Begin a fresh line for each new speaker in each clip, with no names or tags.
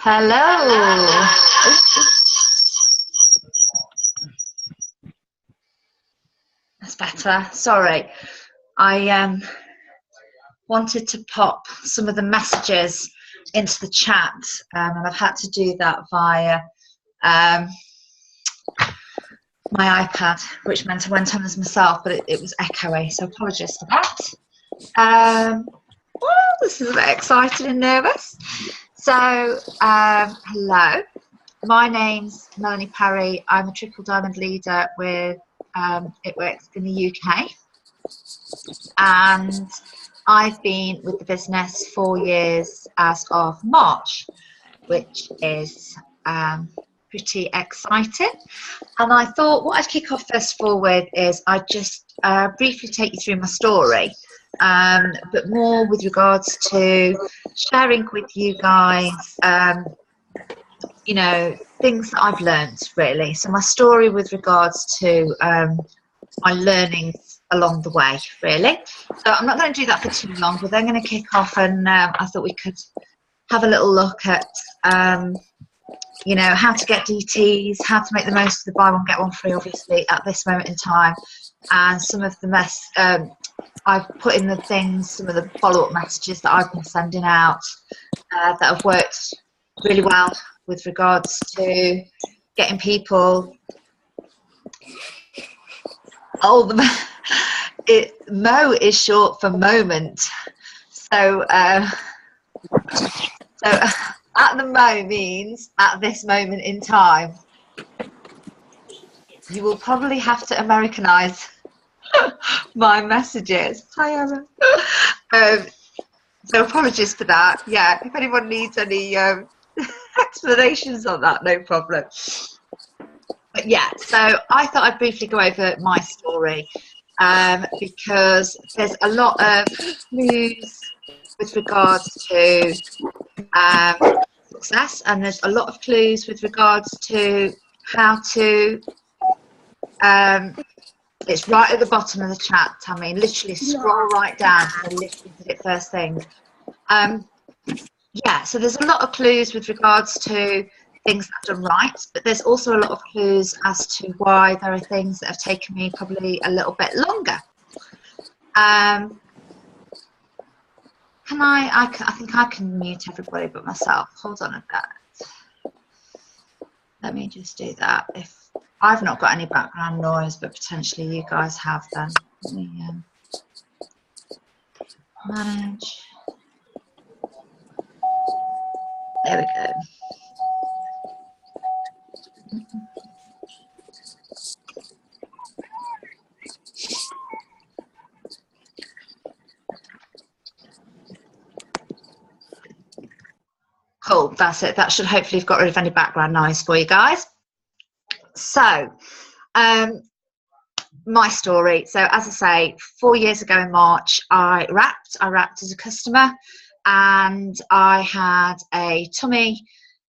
Hello. That's better. Sorry. I wanted to pop some of the messages into the chat, and I've had to do that via my iPad, which meant I went on as myself, but it was echoey, so apologies for that. Well, this is a bit excited and nervous. So, hello. My name's Melanie Parry. I'm a Triple Diamond leader with It Works in the UK. And I've been with the business 4 years as of March, which is pretty exciting. And I thought what I'd kick off first of all with is I'd just briefly take you through my story, but more with regards to sharing with you guys you know, things that I've learned, really. So my story with regards to my learnings along the way, really. So I'm not going to do that for too long, but then going to kick off, and I thought we could have a little look at, you know, how to get DTs, how to make the most of the buy one get one free, obviously, at this moment in time, and some of the I've put in the things, some of the follow-up messages that I've been sending out that have worked really well with regards to getting people. Oh, Mo is short for moment. So, so at the Mo means at this moment in time. You will probably have to Americanize my messages. Hi, Emma. So apologies for that. Yeah, if anyone needs any explanations on that, no problem. But yeah, so I thought I'd briefly go over my story because there's a lot of clues with regards to success, and there's a lot of clues with regards to how to it's right at the bottom of the chat, Tammy. Literally scroll right down. I literally did it first thing. Yeah, so there's a lot of clues with regards to things that I've done right, but there's also a lot of clues as to why there are things that have taken me probably a little bit longer. I think I can mute everybody but myself. Hold on a minute. Let me just do that. If I've not got any background noise, but potentially you guys have, then let me manage. There we go. Cool, that's it. That should hopefully have got rid of any background noise for you guys. So, my story. So, as I say, 4 years ago in March, I wrapped as a customer, and I had a tummy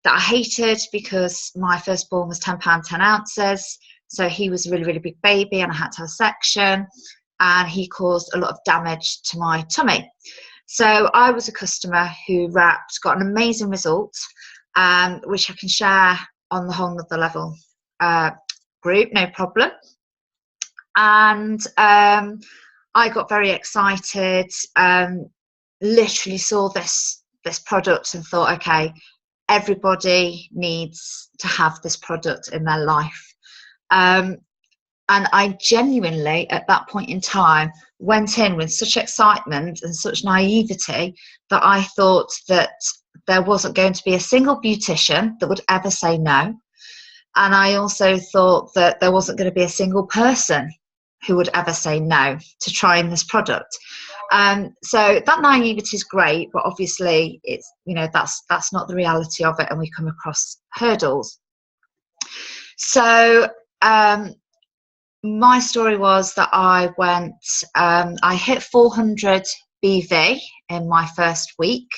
that I hated because my firstborn was 10 pounds 10 ounces. So he was a really, really big baby, and I had to have a section, and he caused a lot of damage to my tummy. So I was a customer who wrapped, got an amazing result, which I can share on the whole nother level group, no problem. And I got very excited, literally saw this product and thought, okay, everybody needs to have this product in their life. And I genuinely, at that point in time, went in with such excitement and such naivety that I thought that there wasn't going to be a single beautician that would ever say no. And I also thought that there wasn't going to be a single person who would ever say no to trying this product. So that naivety is great, but obviously it's, you know, that's not the reality of it, and we come across hurdles. So my story was that I I hit 400 BV in my first week.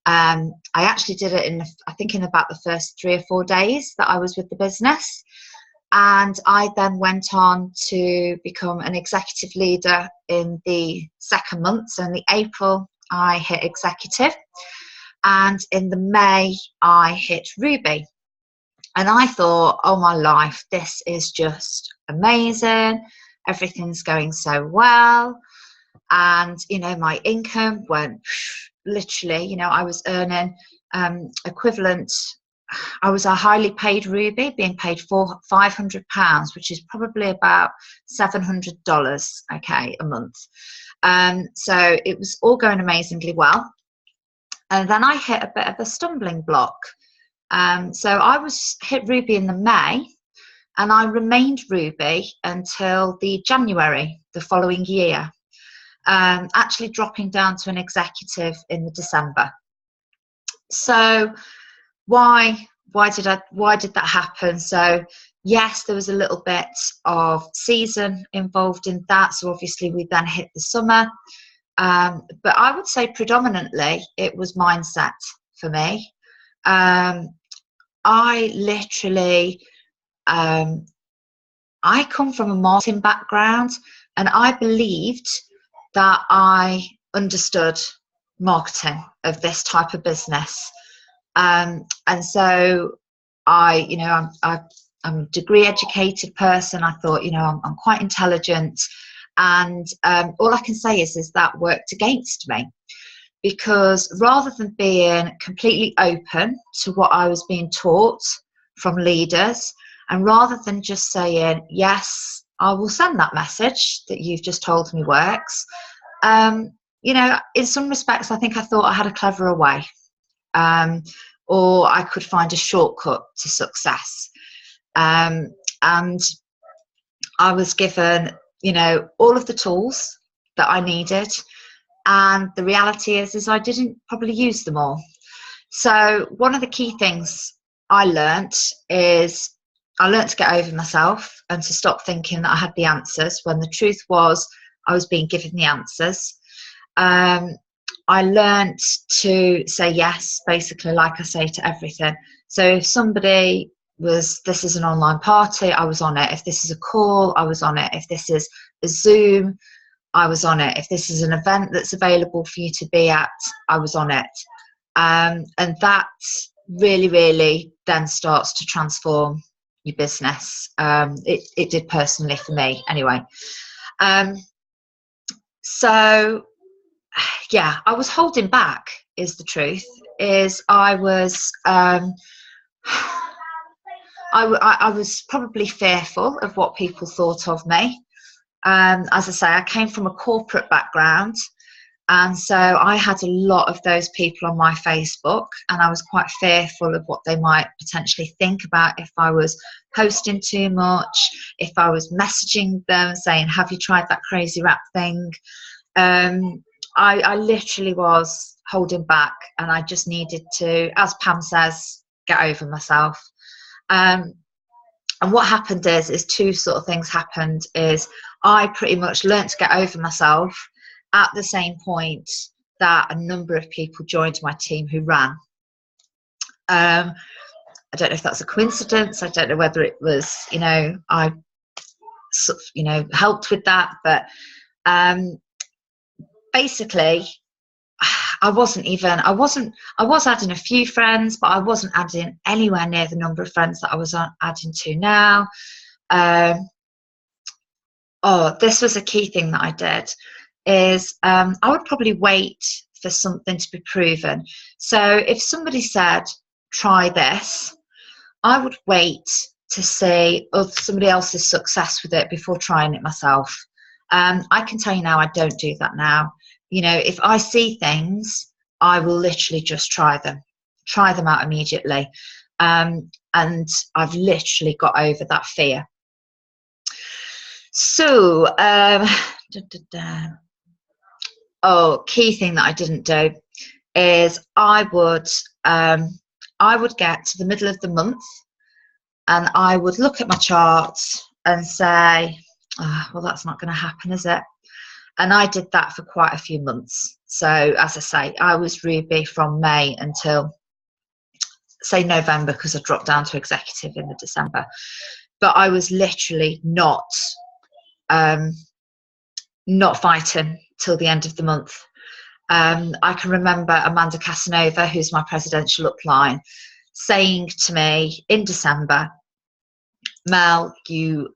I actually did it I think in about the first 3 or 4 days that I was with the business. And I then went on to become an executive leader in the second month. So in the April, I hit executive. And in the May, I hit Ruby. And I thought, oh my life, this is just amazing. Everything's going so well. And, you know, my income went literally, you know, I was earning equivalent. I was a highly paid Ruby, being paid £500, which is probably about $700, okay, a month. So it was all going amazingly well. And then I hit a bit of a stumbling block. So I was hit Ruby in the May, and I remained Ruby until the January the following year, actually dropping down to an executive in the December. So why did that happen? So yes, there was a little bit of season involved in that. So obviously we then hit the summer. But I would say predominantly it was mindset for me. I literally, I come from a marketing background, and I believed that I understood marketing of this type of business. And so you know, I'm a degree educated person. I thought, you know, I'm quite intelligent, and all I can say is that worked against me, because rather than being completely open to what I was being taught from leaders, and rather than just saying, yes, I will send that message that you've just told me works, you know, in some respects, I think I thought I had a cleverer way, or I could find a shortcut to success. And I was given, you know, all of the tools that I needed. And the reality is I didn't probably use them all. So one of the key things I learnt is I learnt to get over myself and to stop thinking that I had the answers, when the truth was I was being given the answers. I learnt to say yes, basically, like I say, to everything. So if somebody this is an online party, I was on it. If this is a call, I was on it. If this is a Zoom, I was on it. If this is an event that's available for you to be at, I was on it. And that really, really then starts to transform your business. It did personally for me anyway. So yeah, I was holding back, is the truth. Is I was I was probably fearful of what people thought of me. As I say, I came from a corporate background, and so I had a lot of those people on my Facebook, and I was quite fearful of what they might potentially think about if I was posting too much, if I was messaging them saying, have you tried that crazy rap thing? I literally was holding back, and I just needed to, as Pam says, get over myself. And what happened is two sort of things happened. Is I pretty much learned to get over myself at the same point that a number of people joined my team who ran. I don't know if that's a coincidence. I don't know whether it was, you know, I sort of, you know, helped with that, but basically I was adding a few friends, but I wasn't adding anywhere near the number of friends that I was adding to now. This was a key thing that I did, is I would probably wait for something to be proven. So if somebody said, try this, I would wait to see somebody else's success with it before trying it myself. I can tell you now, I don't do that now. You know, if I see things, I will literally just try them out immediately. And I've literally got over that fear. So, key thing that I didn't do is I would get to the middle of the month, and I would look at my charts and say, well, that's not going to happen, is it? And I did that for quite a few months. So as I say, I was Ruby from May until, say, November, because I dropped down to executive in the December. But I was literally not fighting till the end of the month. I can remember Amanda Casanova, who's my presidential upline, saying to me in December, Mel, you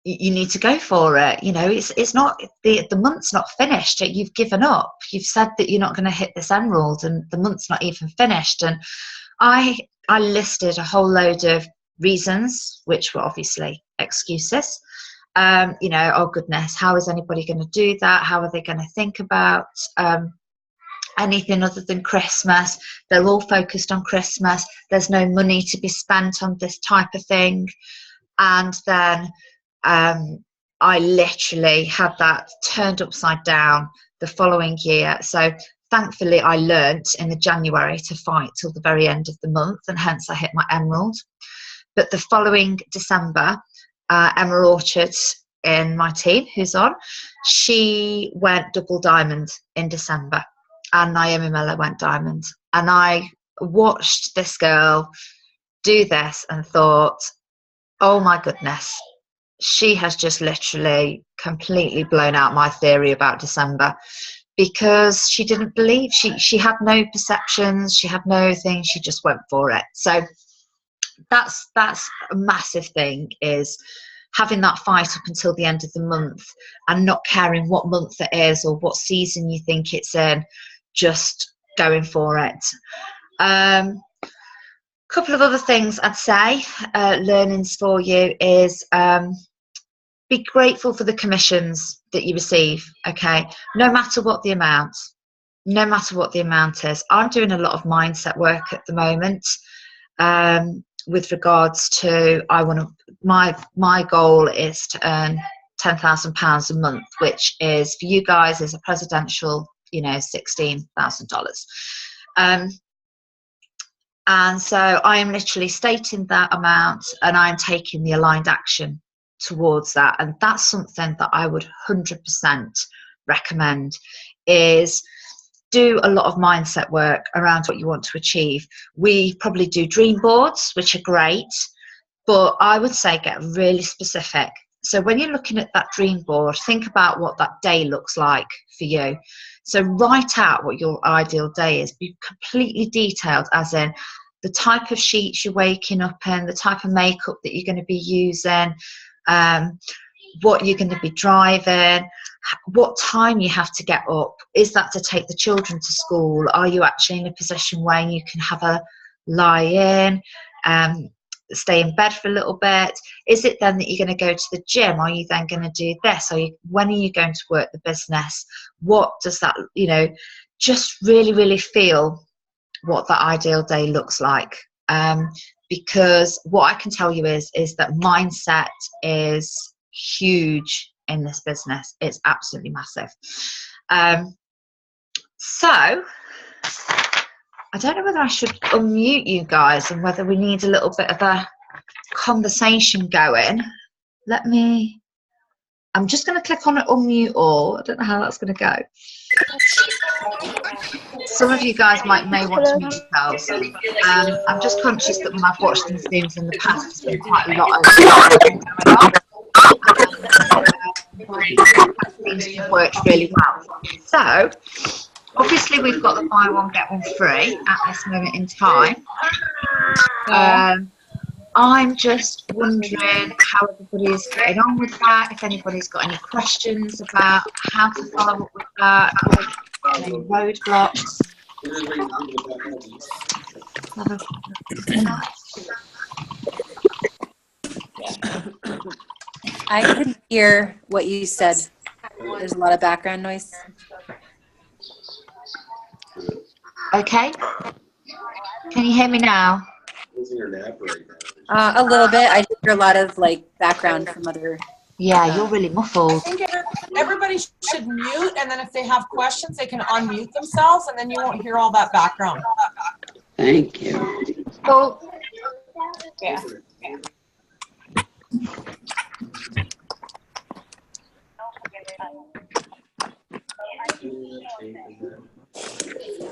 need to go for it. You know, it's not, the month's not finished. You've given up. You've said that you're not going to hit this emerald, and the month's not even finished. And I listed a whole load of reasons, which were obviously excuses. You know, oh goodness, how is anybody going to do that? How are they going to think about anything other than Christmas? They're all focused on Christmas. There's no money to be spent on this type of thing. And then I literally had that turned upside down the following year. So thankfully I learnt in the January to fight till the very end of the month, and hence I hit my emerald. But the following December, Emma Orchard in my team, who's on, she went double diamond in December, and Naomi Miller went diamond. And I watched this girl do this and thought, oh my goodness, she has just literally completely blown out my theory about December, because she didn't believe, she had no perceptions, she had no thing, she just went for it. So that's a massive thing, is having that fight up until the end of the month and not caring what month it is or what season you think it's in, just going for it. Couple of other things I'd say, learnings for you is be grateful for the commissions that you receive, okay? No matter what the amount, no matter what the amount is. I'm doing a lot of mindset work at the moment with regards to, my goal is to earn £10,000 a month, which is, for you guys, is a presidential, you know, $16,000. And so I am literally stating that amount, and I'm taking the aligned action towards that. And that's something that I would 100% recommend, is do a lot of mindset work around what you want to achieve. We probably do dream boards, which are great, but I would say get really specific. So when you're looking at that dream board, think about what that day looks like for you. So write out what your ideal day is. Be completely detailed, as in the type of sheets you're waking up in, the type of makeup that you're going to be using, what you're going to be driving, what time you have to get up. Is that to take the children to school? Are you actually in a position where you can have a lie in, stay in bed for a little bit? Is it then that you're going to go to the gym? Are you then going to do this? When are you going to work the business? What does that, you know, just really feel what that ideal day looks like. Because what I can tell you is that mindset is huge in this business. It's absolutely massive. So I don't know whether I should unmute you guys and whether we need a little bit of a conversation going. I'm just going to click on unmute all. I don't know how that's going to go. Some of you guys may want to mute yourselves. I'm just conscious that when I've watched these Zooms in the past, there's been quite a lot of going on. That seems to have worked really well. So, obviously we've got the buy one, get one free at this moment in time. I'm just wondering how everybody is getting on with that, if anybody's got any questions about how to follow up with that, any roadblocks.
I couldn't hear what you said. There's a lot of background noise.
Okay. Can you hear me now?
A little bit. I hear a lot of background from other.
Yeah, you're really muffled.
I think everybody should mute, and then if they have questions, they can unmute themselves, and then you won't hear all that background.
Thank you.
Cool.
Yeah.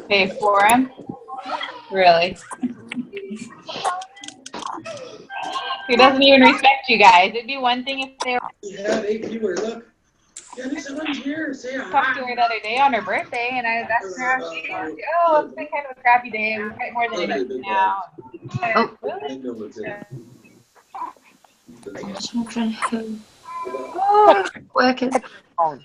Pay for him? Really? He doesn't even respect you guys. It'd be one thing if they were.
Yeah, 8 viewers, look.
Talked to her the other day on her birthday, and I was asking her how she is. Oh, it's been kind of a crappy day. We fight more than anything now.
Oh.
Really?
Children who. Oh, working. Oh.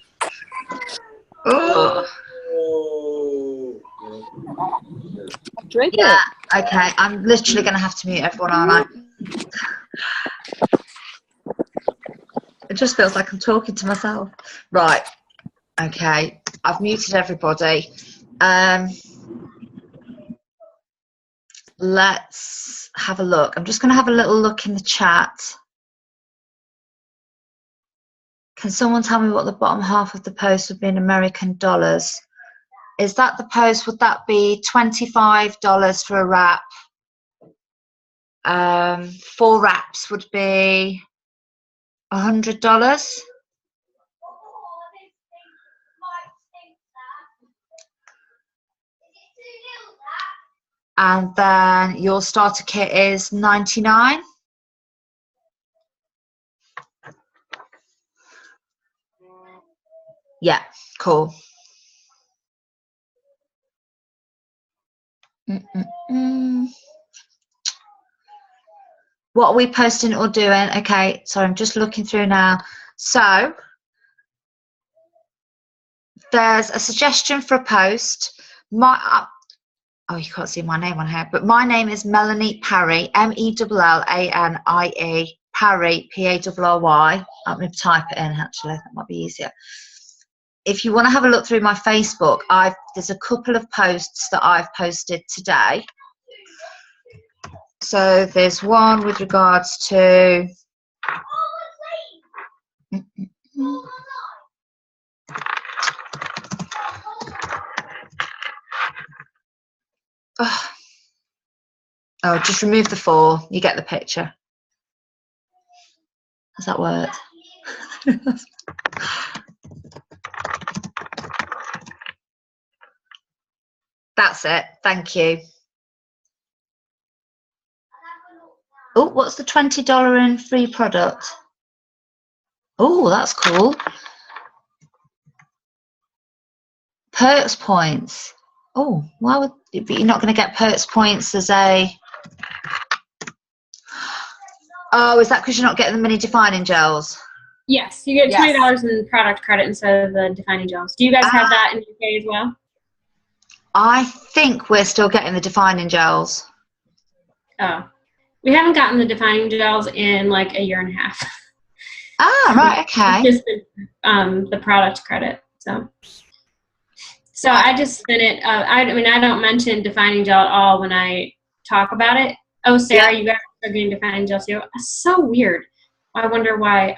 Drink
Yeah.
it.
Okay. I'm literally going to have to mute everyone, aren't I? It just feels like I'm talking to myself. Right. Okay. I've muted everybody. Let's have a look. I'm just going to have a little look in the chat. Can someone tell me what the bottom half of the post would be in American dollars? Is that the post? Would that be $25 for a wrap? 4 wraps would be $100. And then your starter kit is $99. Yeah, cool. What are we posting or doing? Okay, so I'm just looking through now. So there's a suggestion for a post. Oh, you can't see my name on here, but my name is Melanie Parry, Mellanie, Parry, Parry. I'm going to type it in, actually. That might be easier. If you want to have a look through my Facebook, there's a couple of posts that I've posted today. So there's one with regards to... Oh, just remove the 4. You get the picture. Has that worked? That's it. Thank you. Oh, what's the $20 in free product? Oh, that's cool. Perks points. Oh, why would you're not going to get perks points as a... Oh, is that because you're not getting the mini defining gels?
Yes, you get $20 in product credit instead of the defining gels. Do you guys have that in the UK as well?
I think we're still getting the defining gels.
Oh, we haven't gotten the defining gels in like a year and a half.
Ah, right, okay.
Just the product credit. So I just spin it. I mean, I don't mention defining gel at all when I talk about it. Oh, Sarah, you guys are getting defining gels too. That's so weird. I wonder why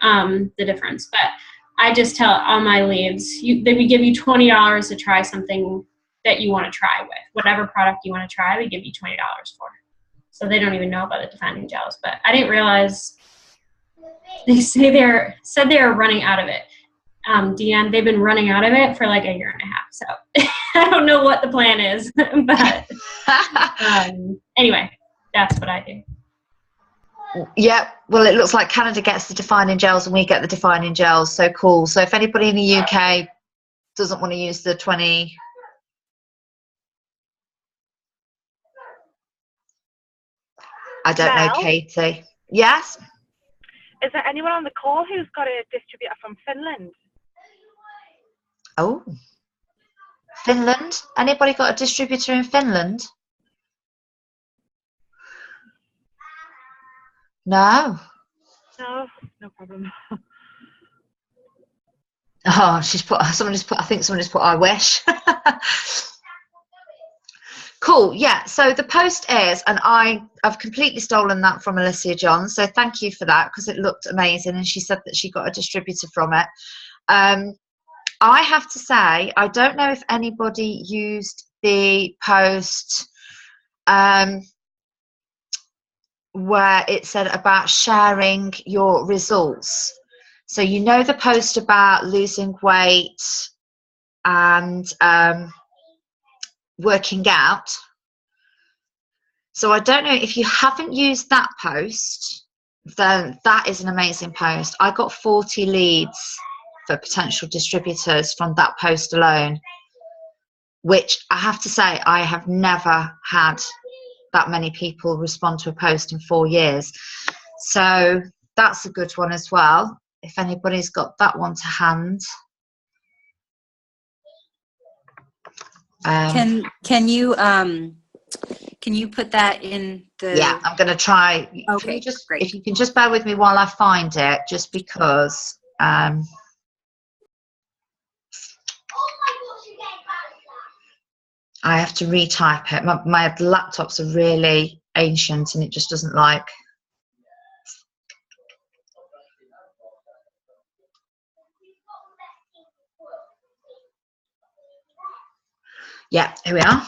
the difference. But I just tell all my leads, we give you $20 to try something that you want to try with. Whatever product you want to try, we give you $20 for. So they don't even know about the defining gels. But I didn't realize they said they were running out of it. Deanne, they've been running out of it for like a year and a half. So I don't know what the plan is. But anyway, that's what I do.
Yeah, well, it looks like Canada gets the defining gels and we get the defining gels. So cool. So if anybody in the UK doesn't want to use the 20... I don't know, Katie. Yes?
Is there anyone on the call who's got a distributor from Finland?
Oh. Finland? Anybody got a distributor in Finland? No.
No, no problem.
Oh, I think someone just put I wish. Cool, yeah, so the post is, and I've completely stolen that from Alicia John, so thank you for that, because it looked amazing, and she said that she got a distributor from it. I have to say, I don't know if anybody used the post where it said about sharing your results. So you know the post about losing weight and working out. So I don't know if you haven't used that post, then that is an amazing post. I got 40 leads for potential distributors from that post alone, which I have to say, I have never had that many people respond to a post in 4 years. So that's a good one as well, if anybody's got that one to hand.
Can you put that in the?
Yeah, I'm going to try.
Okay, great.
If you can just bear with me while I find it, just because. I have to retype it. My laptops are really ancient and it just doesn't like. Yeah, here we are.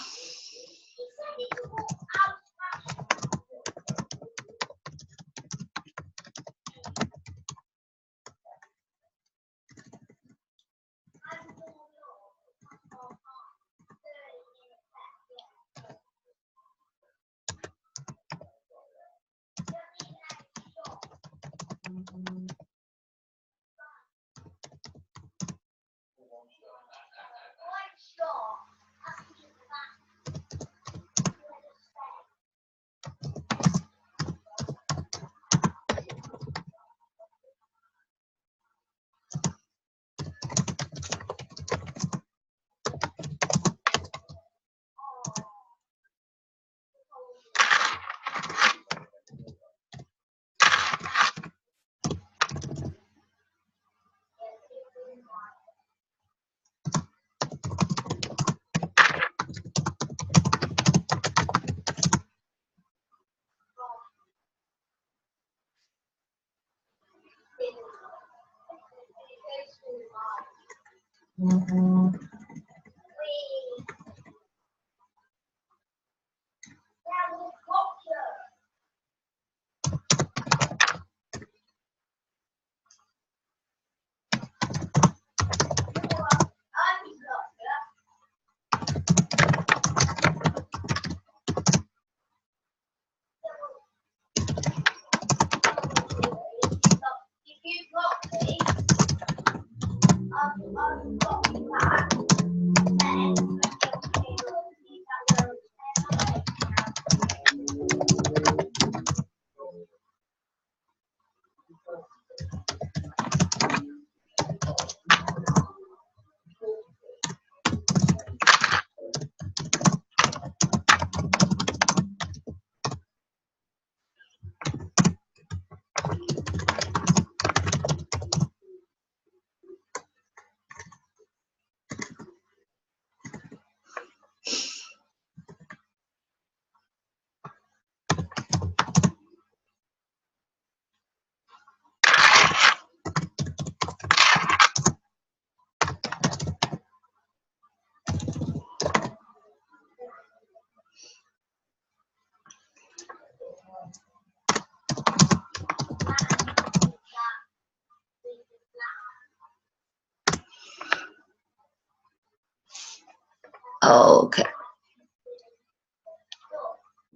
Okay.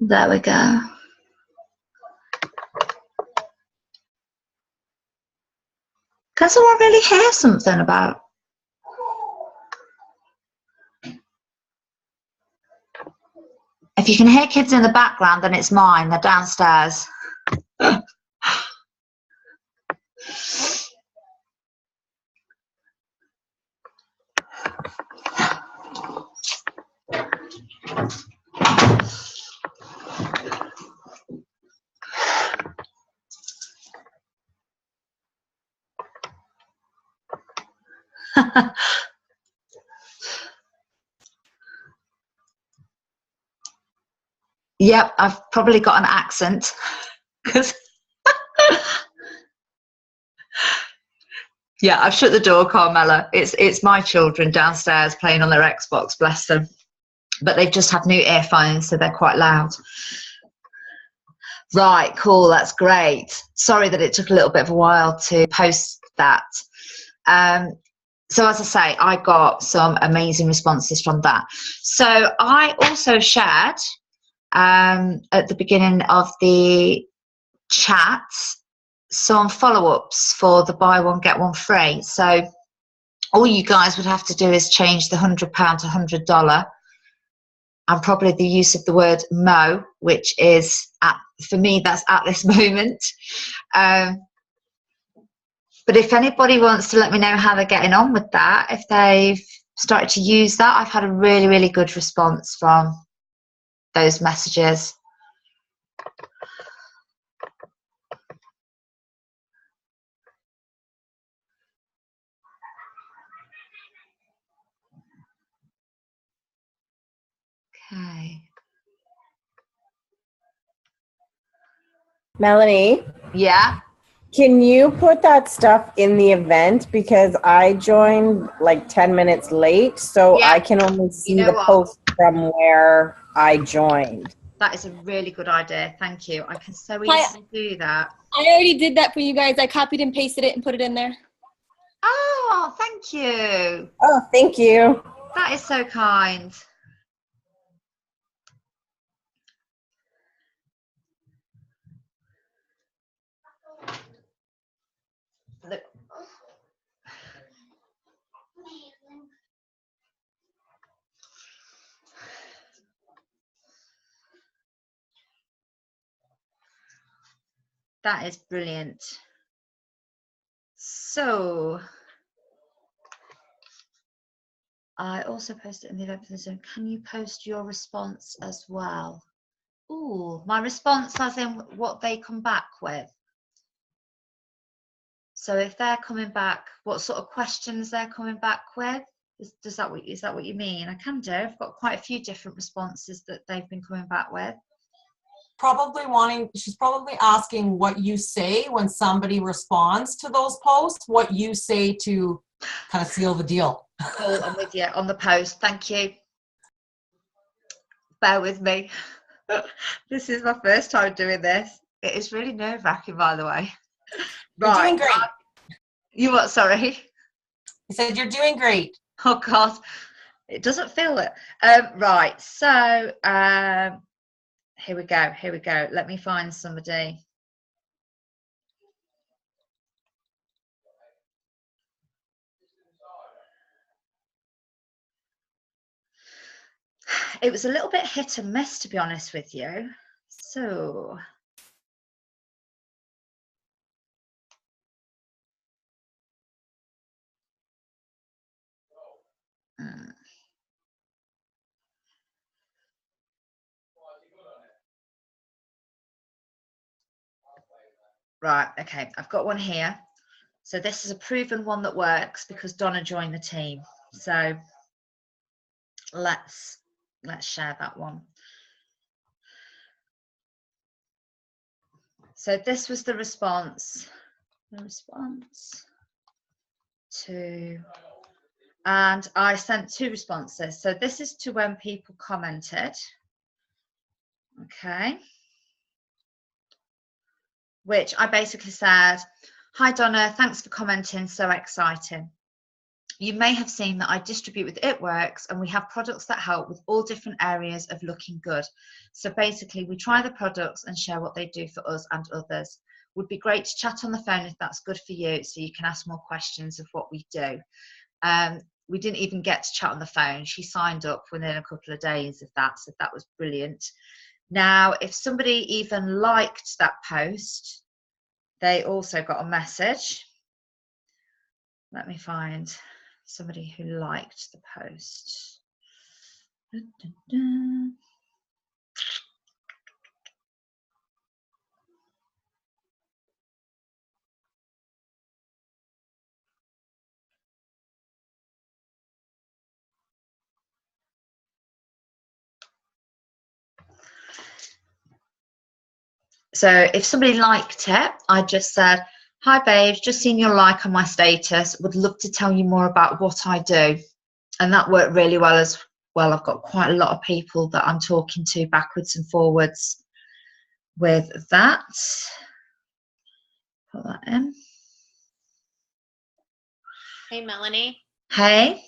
There we go. Can someone really hear something about? If you can hear kids in the background, then it's mine. They're downstairs. Yep, I've probably got an accent because yeah, I've shut the door, Carmela. It's my children downstairs playing on their Xbox, bless them. But they've just had new earphones, so they're quite loud. Right, cool, that's great. Sorry that it took a little bit of a while to post that. So as I say, I got some amazing responses from that. So I also shared at the beginning of the chat some follow-ups for the buy one get one free. So all you guys would have to do is change the £100 to $100, and probably the use of the word mo, which is, for me, that's at this moment. But if anybody wants to let me know how they're getting on with that, if they've started to use that, I've had a really, really good response from those messages. Okay.
Melanie,
Yeah.
can you put that stuff in the event? Because I joined like 10 minutes late, so
Yeah.
I can only see
know
the
what?
post from where I joined.
That is a really good idea. Thank you. I can so easily do that.
I already did that for you guys. I copied and pasted it and put it in there.
Oh, thank you.
Oh, thank you.
That is so kind. Look. That is brilliant. So, I also posted in the event for the Zoom. Can you post your response as well? Ooh, my response as in what they come back with. So if they're coming back, what sort of questions they're coming back with? Is that what you mean? I can do. I've got quite a few different responses that they've been coming back with.
She's probably asking what you say when somebody responds to those posts, what you say to kind of seal the deal.
Oh, I'm with you on the post. Thank you. Bear with me. This is my first time doing this. It is really nerve-wracking, by the way.
You're doing great.
You what, sorry?
I said you're doing great.
Oh, God. It doesn't feel it. Right, so here we go. Let me find somebody. It was a little bit hit and miss, to be honest with you. So... Right, okay, I've got one here. So this is a proven one that works because Donna joined the team. So let's share that one. So this was the response to, and I sent 2 responses. So this is to when people commented. Okay. Which I basically said, hi Donna, thanks for commenting, so exciting. You may have seen that I distribute with It Works and we have products that help with all different areas of looking good. So basically we try the products and share what they do for us and others. Would be great to chat on the phone if that's good for you, so you can ask more questions of what we do. We didn't even get to chat on the phone. She signed up within a couple of days of that, so that was brilliant. Now, if somebody even liked that post, they also got a message. Let me find somebody who liked the post. Dun, dun, dun. So if somebody liked it, I just said, hi babes, just seen your like on my status, would love to tell you more about what I do. And that worked really well as well. I've got quite a lot of people that I'm talking to backwards and forwards with that. Put that in.
Hey, Melanie.
Hey.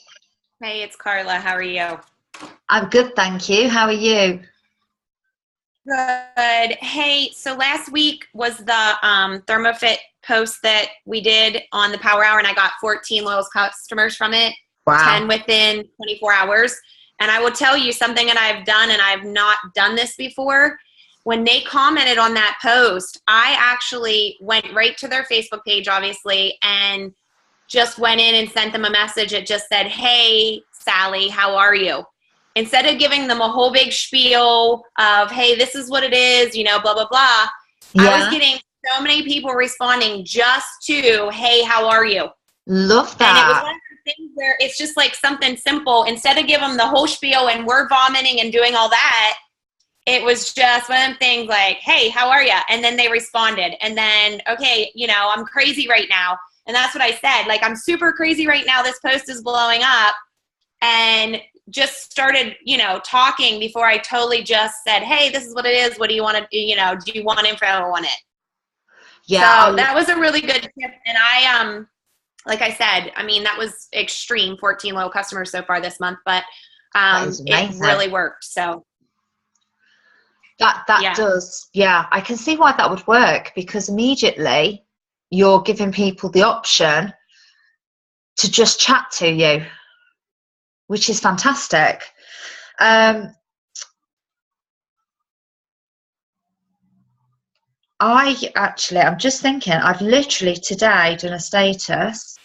Hey, it's Carla. How are you?
I'm good, thank you. How are you?
Good. Hey, so last week was the ThermoFit post that we did on the Power Hour, and I got 14 loyal customers from it.
Wow.
10 within 24 hours. And I will tell you something that I've done, and I've not done this before. When they commented on that post, I actually went right to their Facebook page, obviously, and just went in and sent them a message that just said, "Hey, Sally, how are you?" Instead of giving them a whole big spiel of, "Hey, this is what it is, you know, blah, blah, blah."
Yeah.
I was getting so many people responding just to, "Hey, how are you?"
Love that.
And it was one of the things where it's just like something simple. Instead of giving them the whole spiel and we're vomiting and doing all that, it was just one of them things like, "Hey, how are you?" And then they responded. And then, "Okay, you know, I'm crazy right now." And that's what I said. Like, "I'm super crazy right now. This post is blowing up." And just started, you know, talking before I totally just said, "Hey, this is what it is. What do you want to do? You know, do you want info on it?"
Yeah.
So that was a really good tip. And I, like I said, I mean, that was extreme, 14 loyal customers so far this month, but it really worked. So
that
yeah.
does, yeah, I can see why that would work, because immediately you're giving people the option to just chat to you, which is fantastic. I'm just thinking, I've literally today done a status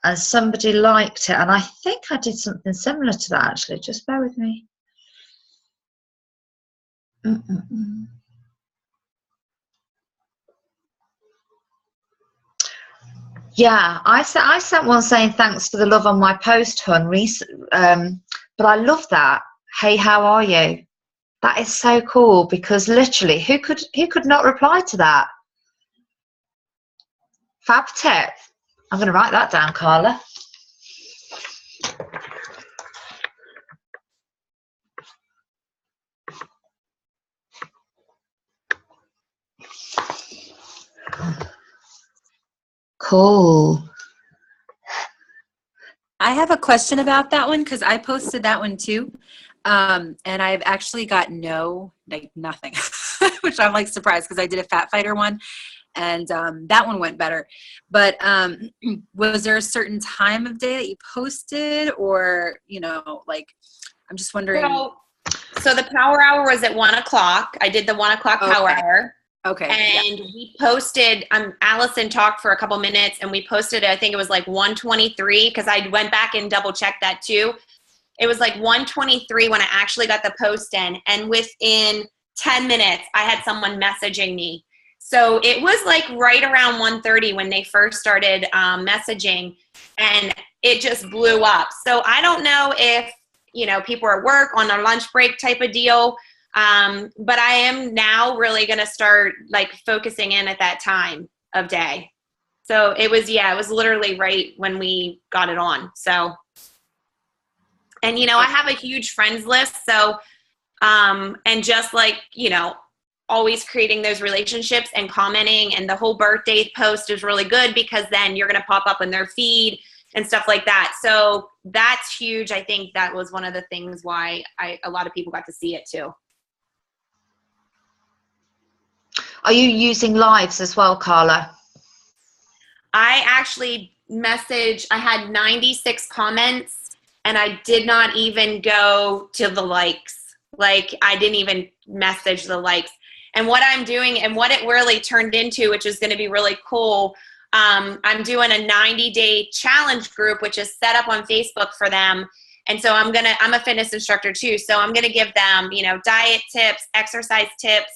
and somebody liked it, and I think I did something similar to that, actually. Just bear with me. Yeah, I sent one saying thanks for the love on my post, hun. But I love that. Hey, how are you? That is so cool, because literally, who could not reply to that? Fab tip. I'm going to write that down, Carla. Cool.
I have a question about that one, because I posted that one too. And I've actually got nothing, which I'm like surprised, because I did a Fat Fighter one, and that one went better. But was there a certain time of day that you posted, or, you know, like, I'm just wondering.
So the Power Hour was at 1 o'clock. I did the 1 o'clock Power Hour.
Okay.
And we posted, Allison talked for a couple minutes, and we posted, I think it was like 1:23, because I went back and double checked that too. It was like 1:23 when I actually got the post in, and within 10 minutes, I had someone messaging me. So it was like right around 1:30 when they first started messaging, and it just blew up. So I don't know if, you know, people are at work on their lunch break type of deal. But I am now really going to start like focusing in at that time of day. So it was literally right when we got it on. So, and, you know, I have a huge friends list. So, and just like, you know, always creating those relationships and commenting, and the whole birthday post is really good, because then you're going to pop up in their feed and stuff like that. So that's huge. I think that was one of the things why a lot of people got to see it too.
Are you using lives as well, Carla?
I actually I had 96 comments, and I did not even go to the likes. Like, I didn't even message the likes. And what I'm doing, and what it really turned into, which is going to be really cool, I'm doing a 90-day challenge group, which is set up on Facebook for them. And so I'm a fitness instructor too. So I'm going to give them, you know, diet tips, exercise tips.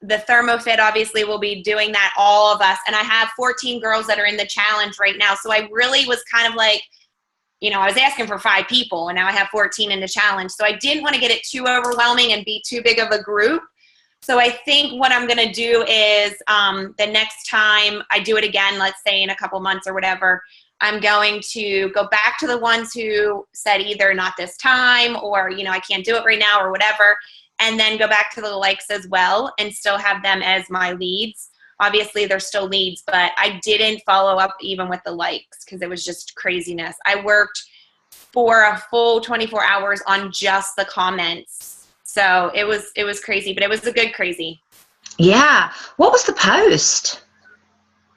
The ThermoFit obviously will be doing that, all of us. And I have 14 girls that are in the challenge right now. So I really was kind of like, you know, I was asking for 5 people, and now I have 14 in the challenge. So I didn't want to get it too overwhelming and be too big of a group. So I think what I'm going to do is the next time I do it again, let's say in a couple months or whatever, I'm going to go back to the ones who said either not this time, or, you know, I can't do it right now, or whatever, and then go back to the likes as well and still have them as my leads. Obviously, they're still leads, but I didn't follow up even with the likes, because it was just craziness. I worked for a full 24 hours on just the comments. So it was crazy, but it was a good crazy.
Yeah. What was the post?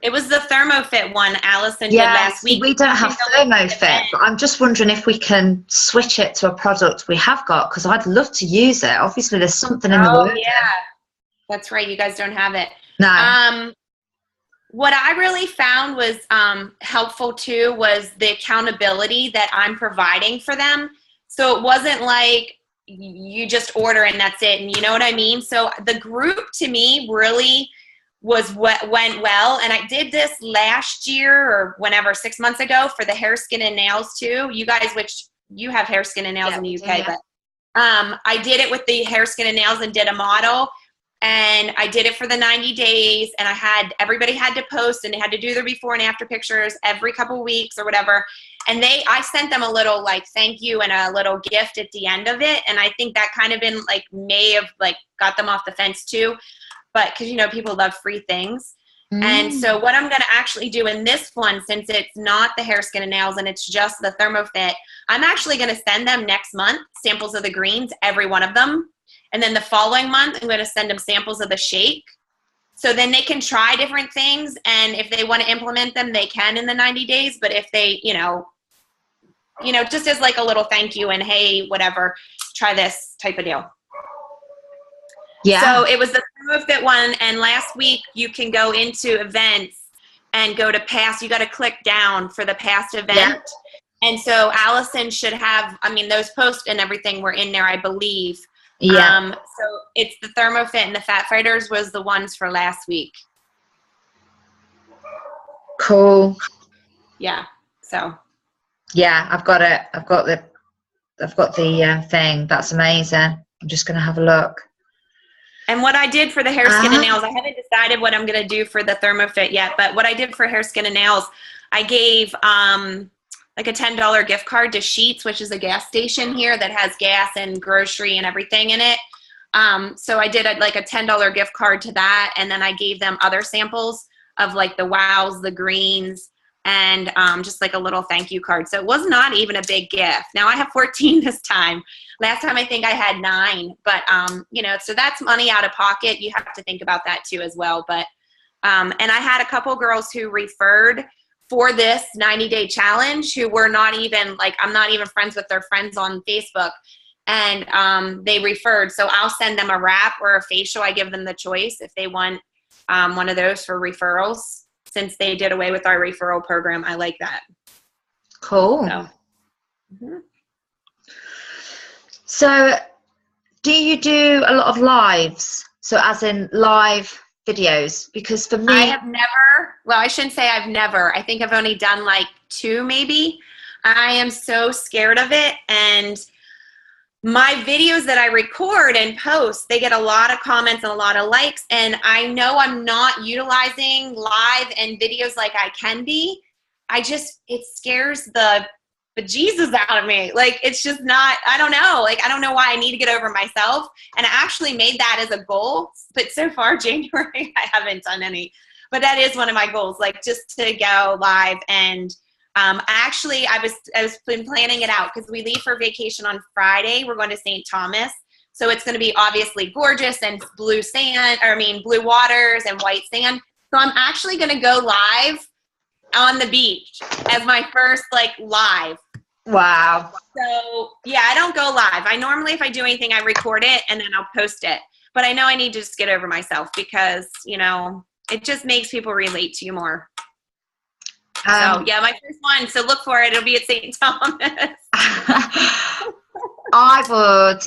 It was the ThermoFit one Allison did
Yeah,
last week.
we don't have ThermoFit, but I'm just wondering if we can switch it to a product we have got, because I'd love to use it. Obviously, there's something in the
Oh,
word.
yeah. That's right. You guys don't have it.
No.
What I really found was helpful too was the accountability that I'm providing for them. So it wasn't like you just order and that's it. And you know what I mean? So the group to me really was what went well. And I did this last year or whenever, 6 months ago, for the hair, skin, and nails too. You guys, which you have hair, skin, and nails in the UK, but I did it with the hair, skin, and nails and did a model. And I did it for the 90 days, and everybody had to post, and they had to do their before and after pictures every couple weeks or whatever. And I sent them a little like thank you and a little gift at the end of it. And I think that kind of may have got them off the fence too. But because, people love free things. And so what I'm going to actually do in this one, since it's not the hair, skin, and nails, and it's just the ThermoFit, I'm actually going to send them next month samples of the greens, every one of them. And then the following month, I'm going to send them samples of the shake. So then they can try different things. And if they want to implement them, they can in the 90 days. But if they, just as like a little thank you and, hey, whatever, try this type of deal. Yeah. So it was the ThermoFit one. And last week you can go into events and go to past. You got to click down for the past event. Yeah. And so Allison should have, those posts and everything were in there, I believe. Yeah. So it's the ThermoFit and the Fat Fighters was the ones for last week.
Cool.
Yeah. So.
Yeah, I've got it. I've got the thing. That's amazing. I'm just gonna have a look.
And what I did for the hair, skin, and nails, I haven't decided what I'm gonna do for the ThermoFit yet. But what I did for hair, skin, and nails, I gave like a $10 gift card to Sheetz, which is a gas station here that has gas and grocery and everything in it. So I did a $10 gift card to that. And then I gave them other samples of the wows, the greens, and just a little thank you card. So it was not even a big gift. Now I have 14 this time. Last time I think I had 9, but so that's money out of pocket. You have to think about that too as well. But, and I had a couple girls who referred for this 90-day challenge who were not even I'm not even friends with their friends on Facebook, and they referred. So I'll send them a wrap or a facial. I give them the choice if they want one of those for referrals. Since they did away with our referral program, I like that.
Cool.
So,
So do you do a lot of lives? So as in live videos? Because for me,
I have never, well, I shouldn't say I've never. I think I've only done 2 maybe. I am so scared of it. And my videos that I record and post, they get a lot of comments and a lot of likes. And I know I'm not utilizing live and videos like I can be. It scares the bejesus out of me. It's just not, I don't know. I don't know why I need to get over myself. And I actually made that as a goal. But so far, January, I haven't done any. But that is one of my goals, just to go live. And actually, I was been planning it out because we leave for vacation on Friday. We're going to St. Thomas. So it's going to be obviously gorgeous and blue waters and white sand. So I'm actually going to go live on the beach as my first live.
Wow.
So yeah, I don't go live. I normally, if I do anything, I record it and then I'll post it. But I know I need to just get over myself because, it just makes people relate to you more. So yeah, my first one. So look for it. It'll be at St. Thomas.
I would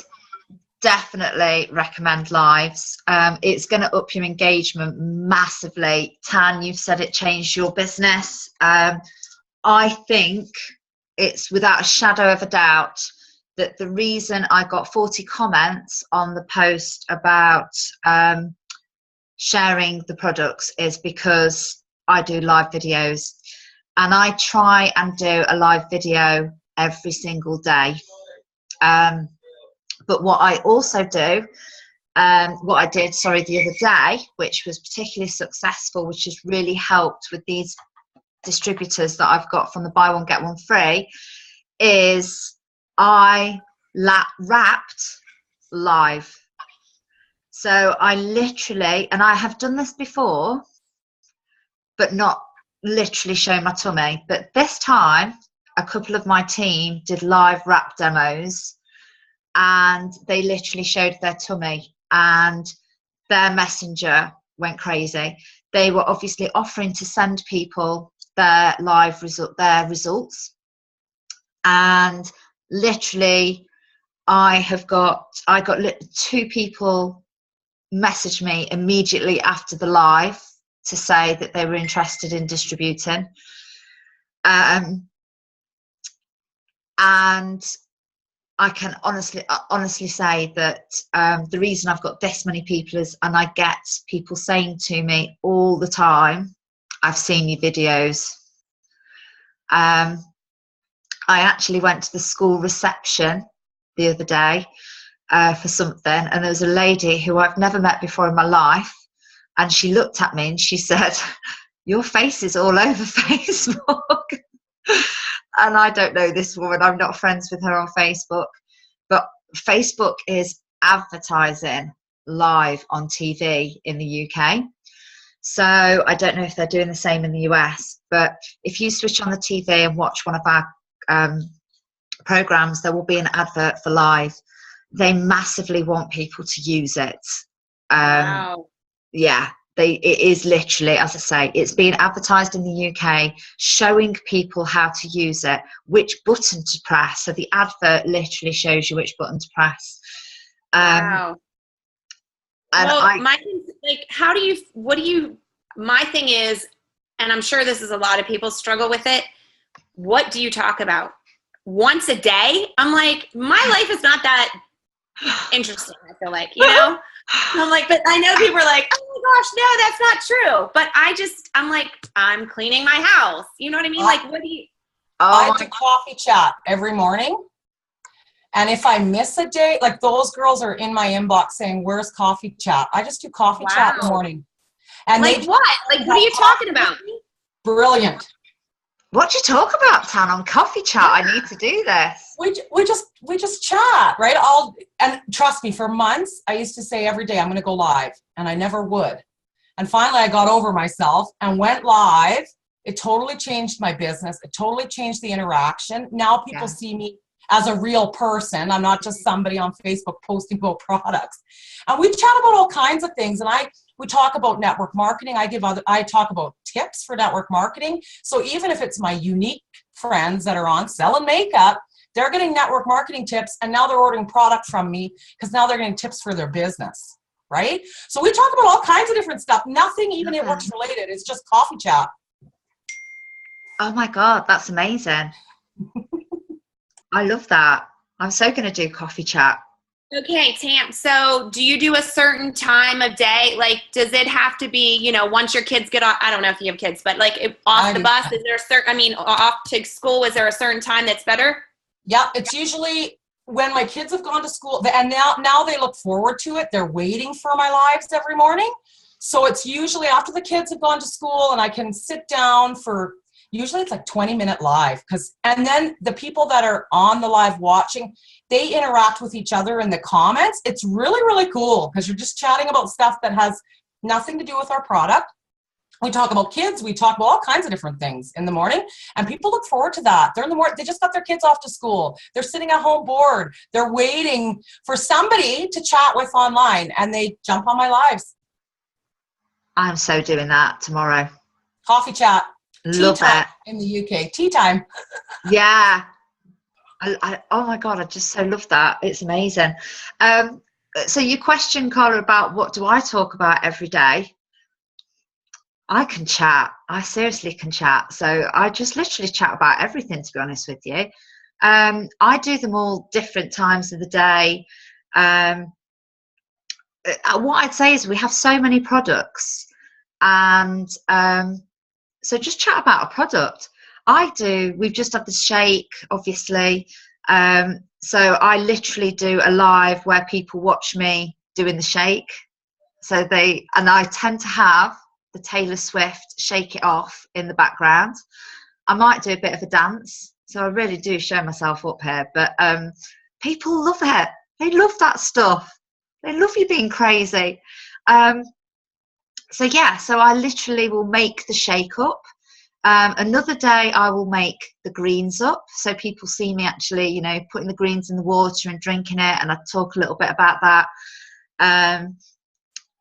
definitely recommend lives. It's going to up your engagement massively. Tan, you've said it changed your business. I think it's without a shadow of a doubt that the reason I got 40 comments on the post about sharing the products is because I do live videos, and I try and do a live video every single day. But what I also do, what I did, the other day, which was particularly successful, which has really helped with these distributors that I've got from the buy one, get one free, is I wrapped live. So I literally, and I have done this before, but not literally show my tummy. But this time, a couple of my team did live wrap demos, and they literally showed their tummy, and their messenger went crazy. They were obviously offering to send people their their results, and literally I got 2 people message me immediately after the live to say that they were interested in distributing, and I can honestly say that the reason I've got this many people is, and I get people saying to me all the time, I've seen your videos. I actually went to the school reception the other day for something, and there was a lady who I've never met before in my life, and she looked at me and she said, your face is all over Facebook. And I don't know this woman, I'm not friends with her on Facebook, but Facebook is advertising live on TV in the UK. So I don't know if they're doing the same in the US, but if you switch on the TV and watch one of our programs, there will be an advert for live. They massively want people to use it.
Wow.
Yeah. It is literally, as I say, it's being advertised in the UK, showing people how to use it, which button to press. So the advert literally shows you which button to press.
Wow.
And
well, my thing is, and I'm sure this is a lot of people struggle with it, what do you talk about? Once a day? I'm like, my life is not that interesting, I feel like, you know? I'm like, but I know people are like, oh my gosh, no, that's not true. But I'm like, I'm cleaning my house. You know what I mean? Like, what do you?
I do coffee chat every morning. And if I miss a day, like those girls are in my inbox saying, where's coffee chat? I just do coffee chat in the morning. And
like what? Like, what are you talking about?
Brilliant.
What do you talk about, Tan, on coffee chat? I need to do this.
We just chat, right? And trust me, for months, I used to say every day, I'm going to go live, and I never would. And finally, I got over myself and went live. It totally changed my business. It totally changed the interaction. Now people see me as a real person. I'm not just somebody on Facebook posting about products. And we chat about all kinds of things. And we talk about network marketing. I talk about tips for network marketing. So even if it's my unique friends that are on selling makeup, they're getting network marketing tips, and now they're ordering product from me because now they're getting tips for their business, right? So we talk about all kinds of different stuff. Nothing even it works related. It's just coffee chat.
Oh my God, that's amazing. I love that. I'm so going to do coffee chat.
Okay, Tam, so do you do a certain time of day? Like, does it have to be, once your kids get off, I don't know if you have kids, but like off the bus, is there off to school, is there a certain time that's better?
Yeah, it's usually when my kids have gone to school, and now they look forward to it. They're waiting for my lives every morning. So it's usually after the kids have gone to school and I can sit down for, usually it's like 20-minute live, and then the people that are on the live watching, they interact with each other in the comments. It's really, really cool because you're just chatting about stuff that has nothing to do with our product. We talk about kids. We talk about all kinds of different things in the morning, and people look forward to that. They're in the morning. They just got their kids off to school. They're sitting at home bored. They're waiting for somebody to chat with online, and they jump on my lives.
I'm so doing that tomorrow.
Coffee chat.
Love
tea time
it.
in the UK. Tea time.
Yeah. Oh my God, I just so love that. It's amazing. So your question, Carla, about what do I talk about every day? I can chat. I seriously can chat. So I just literally chat about everything, to be honest with you. I do them all different times of the day. What I'd say is we have so many products, and so just chat about a product. We've just had the shake, obviously. So I literally do a live where people watch me doing the shake. And I tend to have the Taylor Swift Shake It Off in the background. I might do a bit of a dance. So I really do show myself up here. But people love it. They love that stuff. They love you being crazy. so yeah, so I literally will make the shake up. Another day I will make the greens up, so people see me actually, you know, putting the greens in the water and drinking it, and I talk a little bit about that.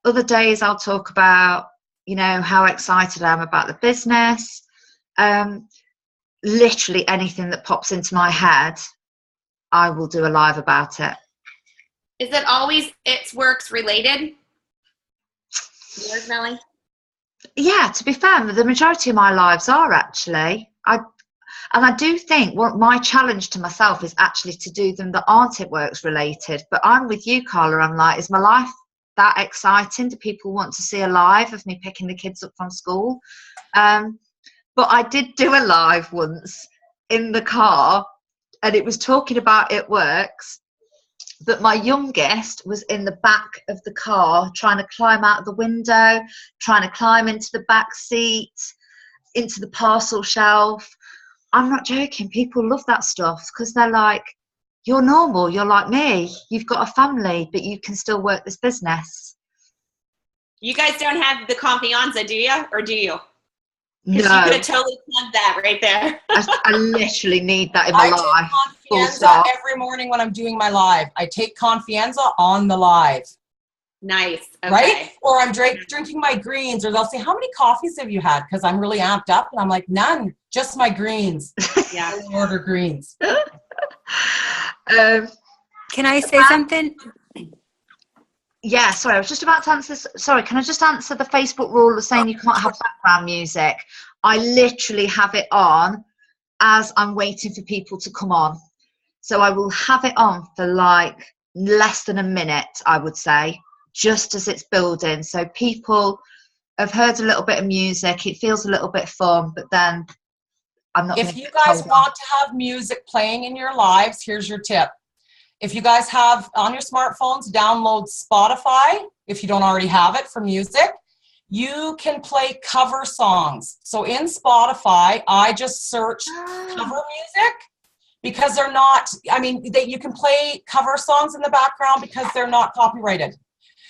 Other days I'll talk about, you know, how excited I am about the business. Literally anything that pops into my head, I will do a live about it.
Is it always It's Works related? Yours, Melly?
Yeah, to be fair, the majority of my lives are actually. I do think what my challenge to myself is actually to do them that aren't It Works related. But I'm with you, Carla. I'm like, is my life that exciting? Do people want to see a live of me picking the kids up from school? But I did do a live once in the car, and it was talking about It Works. But my youngest was in the back of the car trying to climb out the window, trying to climb into the back seat, into the parcel shelf. I'm not joking. People love that stuff because they're like, you're normal. You're like me. You've got a family, but you can still work this business.
You guys don't have the confianza, do you? Or do you? Because
No.
you could have totally plugged that right there.
I literally need that in my life.
I take Confianza every morning when I'm doing my live. I take Confianza on the live.
Nice. Okay.
Right? Or I'm drinking my greens, or they'll say, how many coffees have you had? Because I'm really amped up. And I'm like, none, just my greens.
Yeah.
I order greens.
Can I say something?
Yeah, sorry, I was just about to answer this. Sorry, can I just answer the Facebook rule of saying you can't have background music? I literally have it on as I'm waiting for people to come on. So I will have it on for like less than a minute, I would say, just as it's building. So people have heard a little bit of music, it feels a little bit fun, but then I'm not.
If you guys want to have music playing in your lives, here's your tip. If you guys have on your smartphones, download Spotify. If you don't already have it for music, you can play cover songs. So in Spotify, I just search cover music because they're not, I mean, you can play cover songs in the background because they're not copyrighted.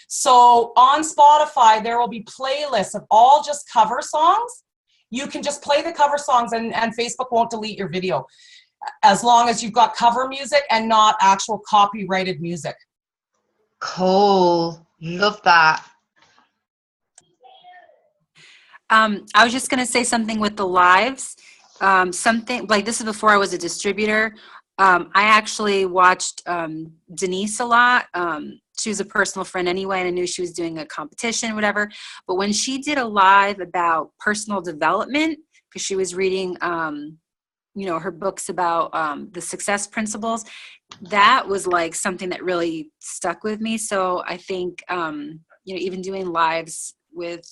So on Spotify, there will be playlists of all just cover songs. You can just play the cover songs and Facebook won't delete your video, as long as you've got cover music and not actual copyrighted music.
Cool. Love that.
I was just going to say something with the lives. Something like this is before I was a distributor. I actually watched Denise a lot. She was a personal friend anyway, and I knew she was doing a competition, whatever. But when she did a live about personal development, because she was reading you know, her books about the success principles, that was like something that really stuck with me. So I think, you know, even doing lives with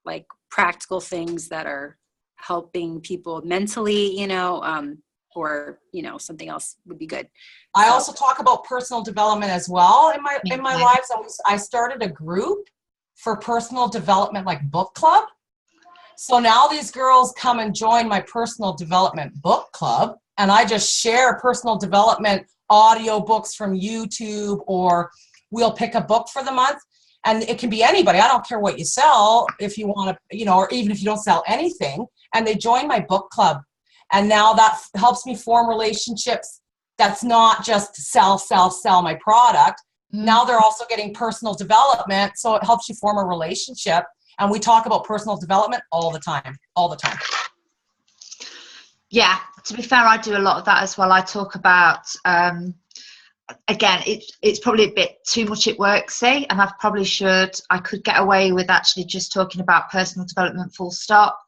like practical things that are helping people mentally, you know, or, you know, something else would be good.
I also talk about personal development as well in my lives. I started a group for personal development, like book club. So now these girls come and join my personal development book club, and I just share personal development audio books from YouTube, or we'll pick a book for the month, and it can be anybody. I don't care what you sell, if you want to, you know, or even if you don't sell anything, and they join my book club. And now that helps me form relationships. That's not just sell my product. Now they're also getting personal development, so it helps you form a relationship. And we talk about personal development all the time.
Yeah, to be fair, I do a lot of that as well. I talk about, again, it's probably a bit too much It Worksy, and I could get away with actually just talking about personal development full stop.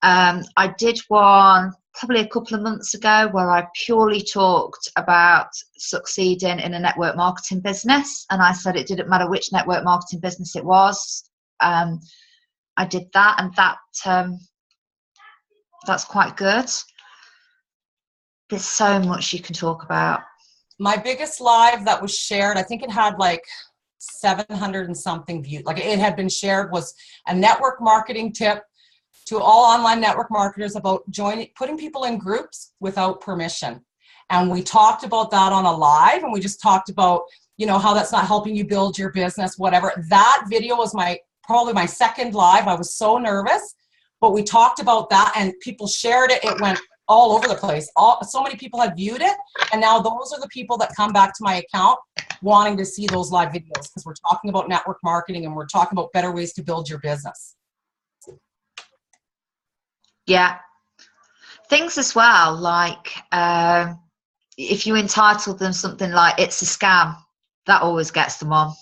I did one probably a couple of months ago where I purely talked about succeeding in a network marketing business. And I said it didn't matter which network marketing business it was. I did that, and that's quite good. There's so much you can talk about.
My biggest live that was shared, I think it had like 700 and something views. Like it had been shared, was a network marketing tip to all online network marketers about putting people in groups without permission. And we talked about that on a live, and we just talked about, you know, how that's not helping you build your business, whatever. That video was probably my second live. I was so nervous, but we talked about that and people shared it. It went all over the place. So many people had viewed it. And now those are the people that come back to my account wanting to see those live videos, because we're talking about network marketing and we're talking about better ways to build your business.
Yeah. Things as well, like if you entitle them something like "it's a scam," that always gets them on,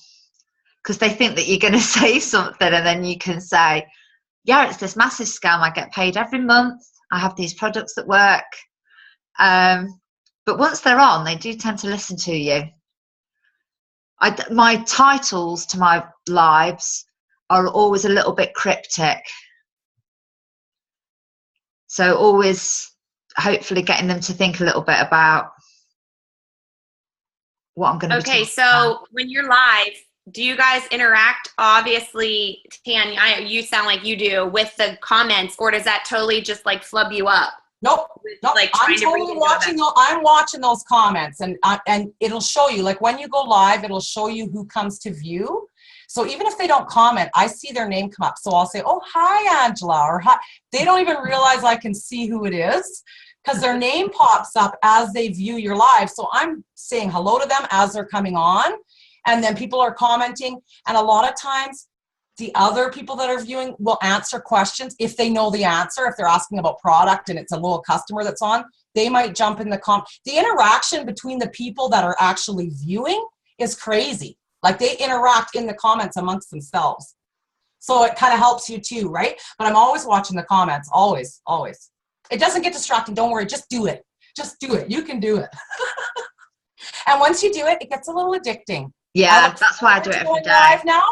because they think that you're going to say something and then you can say, yeah, it's this massive scam. I get paid every month. I have these products that work. But once they're on, they do tend to listen to you. My titles to my lives are always a little bit cryptic. So always hopefully getting them to think a little bit about what I'm going to be talking about.
When you're live, do you guys interact? Obviously, Tan, you sound like you do with the comments, or does that totally just like flub you up?
Nope.
Like
I'm totally watching. I'm watching those comments, and it'll show you. Like when you go live, it'll show you who comes to view. So even if they don't comment, I see their name come up. So I'll say, "Oh, hi, Angela," or "Hi." They don't even realize I can see who it is, because their name pops up as they view your live. So I'm saying hello to them as they're coming on, and then people are commenting. And a lot of times, the other people that are viewing will answer questions if they know the answer. If they're asking about product and it's a loyal customer that's on, they might jump in the The interaction between the people that are actually viewing is crazy. Like they interact in the comments amongst themselves. So it kind of helps you too, right? But I'm always watching the comments, always, always. It doesn't get distracting. Don't worry, just do it. Just do it. You can do it. And once you do it, it gets a little addicting.
Yeah, that's why I do it every day.
Live now.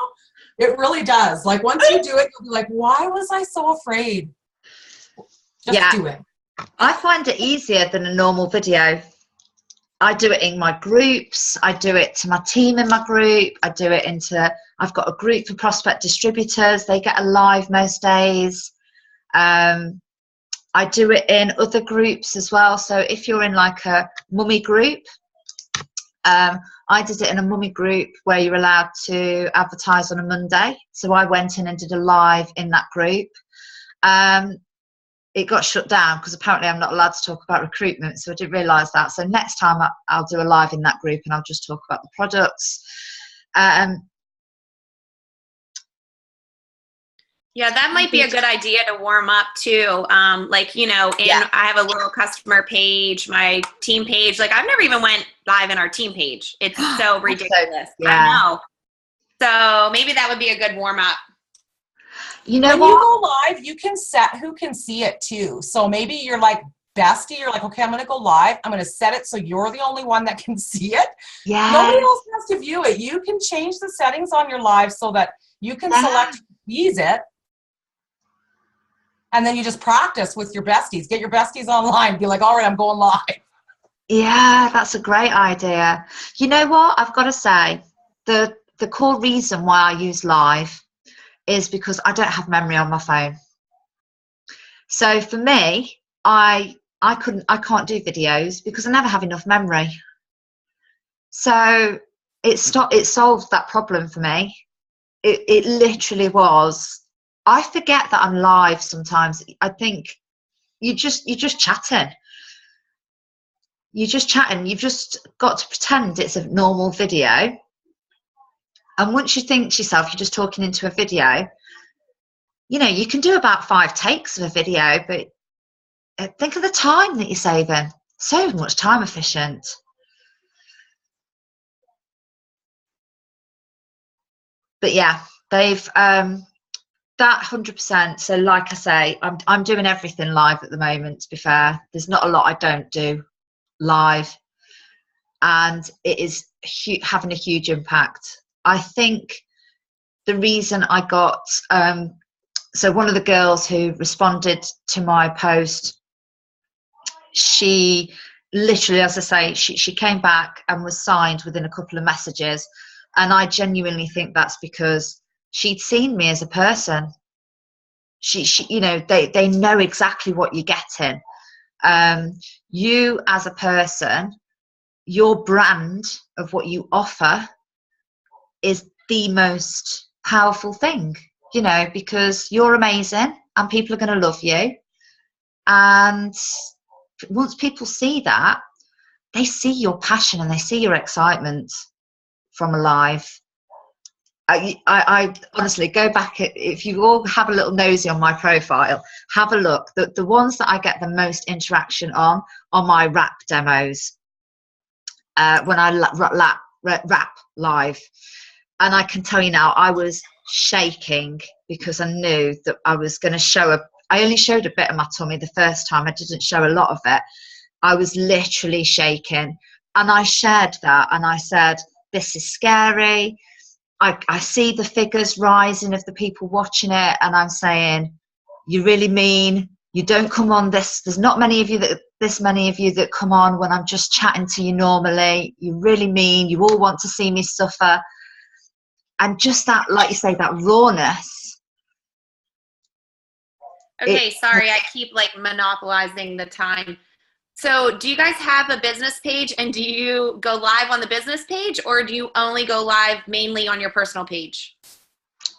It really does. Like once you do it, you'll be like, why was I so afraid? Just do it.
I find it easier than a normal video. I do it in my groups. I do it to my team in my group. I've got a group for prospect distributors. They get a live most days. I do it in other groups as well. So if you're in like a mummy group, I did it in a mummy group where you're allowed to advertise on a Monday. So I went in and did a live in that group. It got shut down because apparently I'm not allowed to talk about recruitment. So I didn't realise that. So next time I'll do a live in that group and I'll just talk about the products.
Yeah, that might be a good idea to warm up too. I have a little customer page, my team page. Like I've never even went live in our team page. It's so ridiculous. I know. So maybe that would be a good warm up.
You know,
when you go live, you can set who can see it too. So maybe you're like bestie, you're like, okay, I'm going to go live. I'm going to set it so you're the only one that can see it.
Yeah.
Nobody else has to view it. You can change the settings on your live so that you can select who sees it. And then you just practice with your besties. Get your besties online. Be like, all right, I'm going live.
Yeah, that's a great idea. You know what? I've got to say, the core reason why I use live is because I don't have memory on my phone. So for me, I can't do videos because I never have enough memory. So it solved that problem for me. It literally was. I forget that I'm live sometimes. I think you're just chatting. You're just chatting. You've just got to pretend it's a normal video. And once you think to yourself, you're just talking into a video, you know, you can do about 5 takes of a video, but think of the time that you're saving. So much time efficient. But yeah, they've that 100%. So like I say, I'm doing everything live at the moment, to be fair. There's not a lot I don't do live, and it is having a huge impact. I think the reason I got so one of the girls who responded to my post, she literally, as I say, she came back and was signed within a couple of messages, and I genuinely think that's because she'd seen me as a person. She you know, they know exactly what you're getting. You as a person, your brand of what you offer is the most powerful thing. you know, because you're amazing and people are going to love you. And once people see that, they see your passion and they see your excitement from a live. I honestly go back, if you all have a little nosy on my profile, have a look. The ones that I get the most interaction on are my rap demos, when I rap live. And I can tell you now, I was shaking because I knew that I was going to show I only showed a bit of my tummy the first time. I didn't show a lot of it. I was literally shaking. And I shared that and I said, this is scary. I see the figures rising of the people watching it, and I'm saying, you really mean you don't come on this? There's not many of you that come on when I'm just chatting to you normally. You really mean you all want to see me suffer? And just that, like you say, that rawness.
Okay, sorry, I keep like monopolizing the time. So do you guys have a business page, and do you go live on the business page, or do you only go live mainly on your personal page?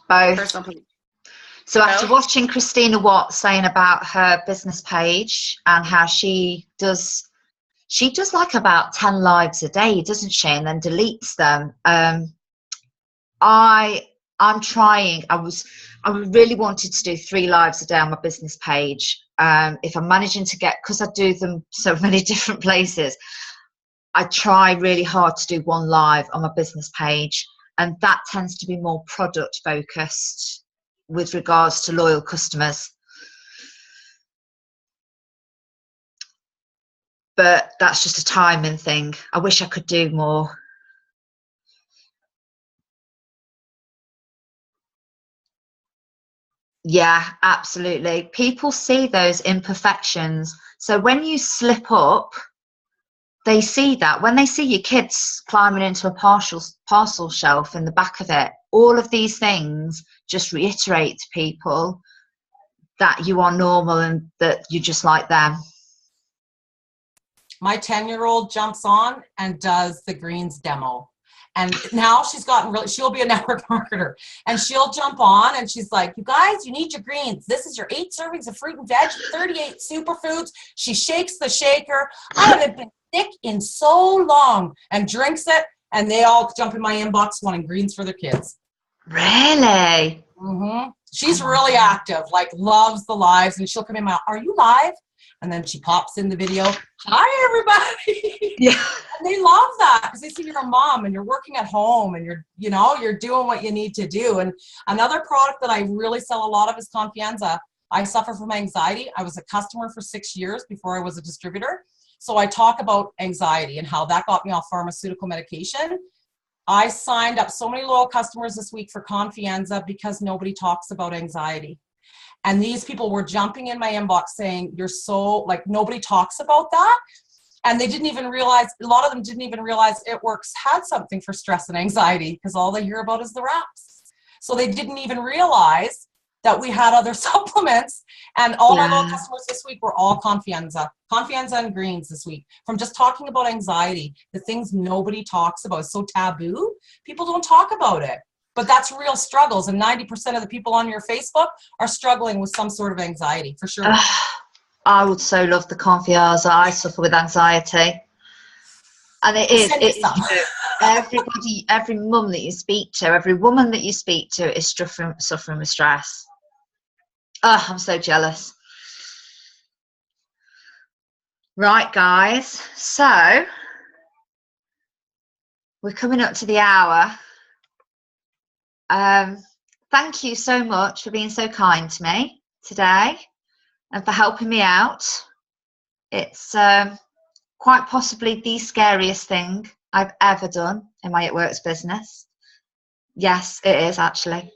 Both.
Personal page.
So after watching Christina Watt saying about her business page and how she does like about 10 lives a day, doesn't she? And then deletes them. I'm trying. I really wanted to do 3 lives a day on my business page. If I'm managing to get, because I do them so many different places, I try really hard to do 1 live on my business page, and that tends to be more product focused with regards to loyal customers. But that's just a timing thing. I wish I could do more. Yeah, absolutely. People see those imperfections. So when you slip up, they see that. When they see your kids climbing into a parcel shelf in the back of it, all of these things just reiterate to people that you are normal and that you're just like them.
My 10-year-old jumps on and does the greens demo. And now she's gotten really, she'll be a network marketer, and she'll jump on and she's like, you guys, you need your greens. This is your 8 servings of fruit and veg, 38 superfoods. She shakes the shaker. I haven't been sick in so long, and drinks it. And they all jump in my inbox wanting greens for their kids.
Really?
Mm-hmm. She's really active, like loves the lives. And she'll come in my, are you live? And then she pops in the video. Hi, everybody.
Yeah.
And they love that because they see you're a mom and you're working at home and you're doing what you need to do. And another product that I really sell a lot of is Confianza. I suffer from anxiety. I was a customer for 6 years before I was a distributor. So I talk about anxiety and how that got me off pharmaceutical medication. I signed up so many loyal customers this week for Confianza because nobody talks about anxiety. And these people were jumping in my inbox saying, you're so, like, nobody talks about that. And they didn't even realize, a lot of them didn't even realize It Works had something for stress and anxiety because all they hear about is the wraps. So they didn't even realize that we had other supplements. And all my loyal customers this week were all Confianza and greens this week, from just talking about anxiety, the things nobody talks about. It's so taboo. People don't talk about it. But that's real struggles, and 90% of the people on your Facebook are struggling with some sort of anxiety, for sure.
I would so love the Confianza. I suffer with anxiety. And it is true. Everybody, every mum that you speak to, every woman that you speak to is suffering with stress. Oh, I'm so jealous. Right, guys. So, we're coming up to the hour. Thank you so much for being so kind to me today and for helping me out. It's quite possibly the scariest thing I've ever done in my It Works business. Yes, it is actually.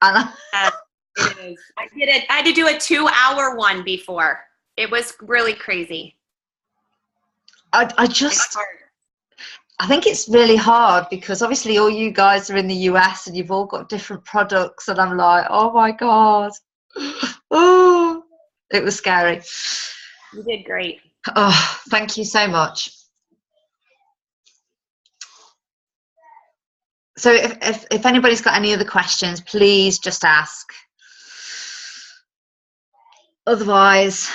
And
it is. I did it. I had to do a 2-hour one before. It was really crazy.
I think it's really hard because obviously all you guys are in the US and you've all got different products, and I'm like, oh my God. Oh, it was scary.
You did great.
Oh, thank you so much. So if anybody's got any other questions, please just ask. Otherwise,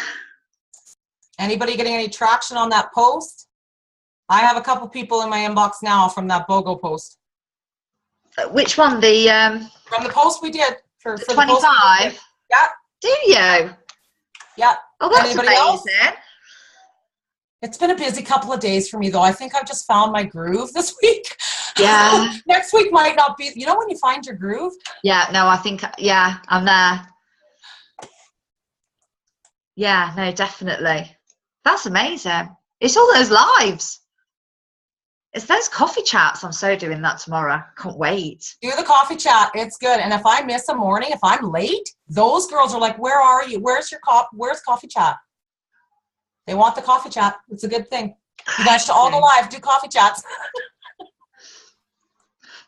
Anybody getting any traction on that post? I have a couple people in my inbox now from that BOGO post.
which one? The
From the post we did for the post we
25?
did. Yeah.
Do you?
Yeah.
Oh, that's
Anybody
amazing.
else? It's been a busy couple of days for me, though. I think I've just found my groove this week.
Yeah.
Next week might not be. You know when you find your groove?
Yeah, no, I think, yeah, I'm there. Yeah, no, definitely. That's amazing. It's all those lives. It's those coffee chats. I'm so doing that tomorrow. Can't wait.
Do the coffee chat. It's good. And if I miss a morning, if I'm late, those girls are like, where are you? Where's coffee chat? They want the coffee chat. It's a good thing. You guys should all go live, do coffee chats.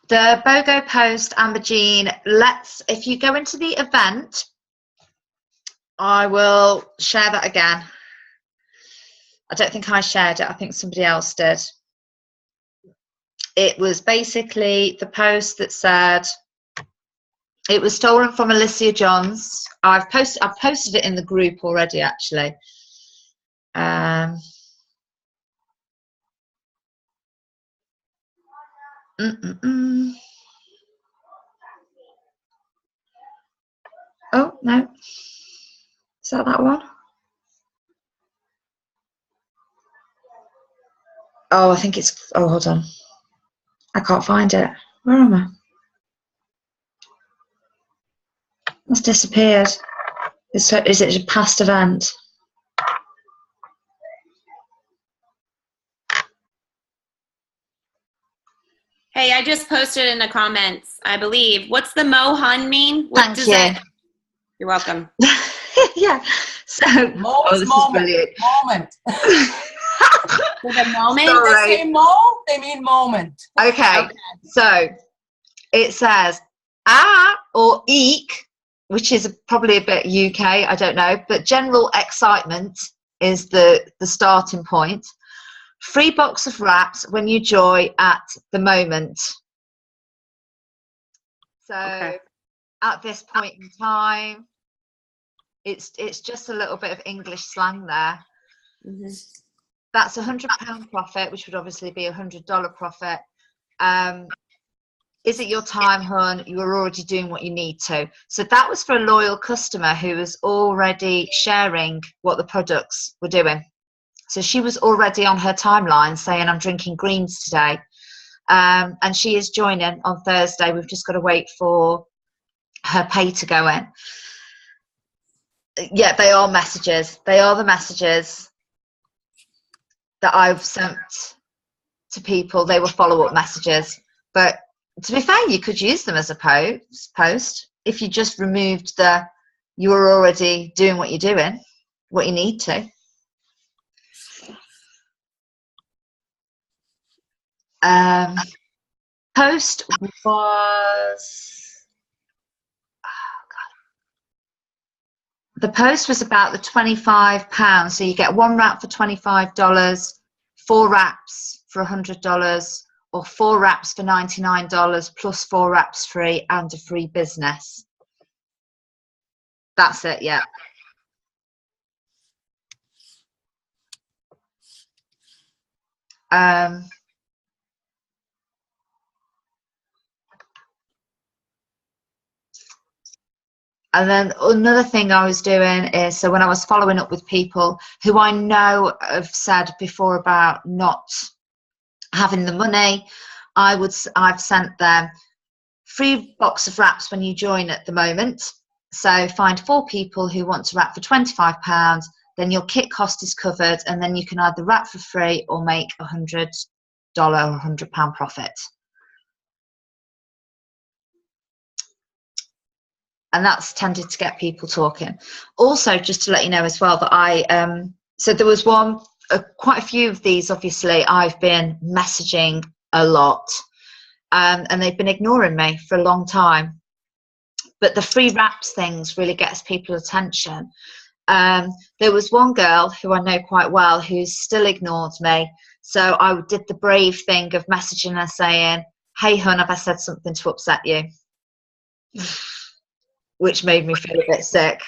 The BOGO post, Amber Jean, if you go into the event, I will share that again. I don't think I shared it. I think somebody else did. It was basically the post that said, it was stolen from Alicia Johns. I've posted it in the group already, actually. Oh, no. Is that one? Oh, I think it's... Oh, hold on. I can't find it. Where am I? It's disappeared. Is it a past event?
Hey, I just posted in the comments, I believe. What's the Mo Hun mean? What
Thank you.
You're welcome.
Yeah. So,
this is brilliant. Moment.
With a moment?
They say mo, they mean moment.
Okay. So, it says, or eek, which is probably a bit UK, I don't know, but general excitement is the starting point. Free box of wraps when you joy at the moment. So at this point in time, it's just a little bit of English slang there. Mm-hmm. That's £100 profit, which would obviously be $100 profit. Is it your time, hun? You were already doing what you need to. So that was for a loyal customer who was already sharing what the products were doing. So she was already on her timeline saying, I'm drinking greens today. And she is joining on Thursday. We've just got to wait for her pay to go in. Yeah, they are messages. They are the messages that I've sent to people. They were follow-up messages. But to be fair, you could use them as a post if you just removed you were already doing what you're doing, what you need to. Post was, the post was about the £25. So you get one wrap for $25, 4 wraps for $100, or 4 wraps for $99 plus 4 wraps free and a free business. That's it, yeah. And then another thing I was doing is, so when I was following up with people who I know have said before about not having the money, I've sent them free box of wraps when you join at the moment. So find 4 people who want to wrap for £25, then your kit cost is covered, and then you can either wrap for free or make $100 or £100 profit. And that's tended to get people talking. Also, just to let you know as well that so there was quite a few of these, obviously, I've been messaging a lot, and they've been ignoring me for a long time. But the free wraps things really gets people's attention. There was one girl who I know quite well who still ignored me. So I did the brave thing of messaging her saying, "Hey hun, have I said something to upset you?" Which made me feel a bit sick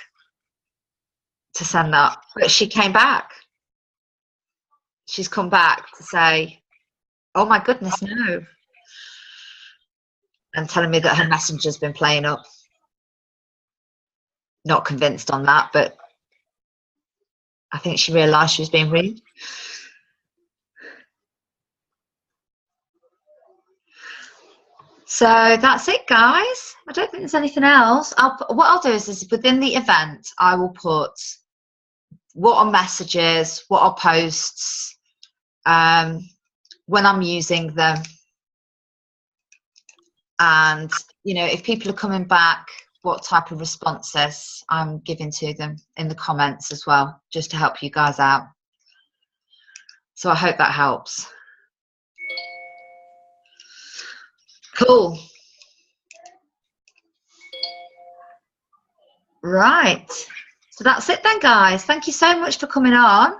to send that. But she came back. She's come back to say, "Oh my goodness, no." And telling me that her messenger's been playing up. Not convinced on that, but I think she realised she was being rude. So that's it, guys. I don't think there's anything else. What I'll do is within the event, I will put what are messages, what are posts, when I'm using them, and if people are coming back, what type of responses I'm giving to them in the comments as well, just to help you guys out. So I hope that helps. Cool. Right. So that's it then, guys. Thank you so much for coming on.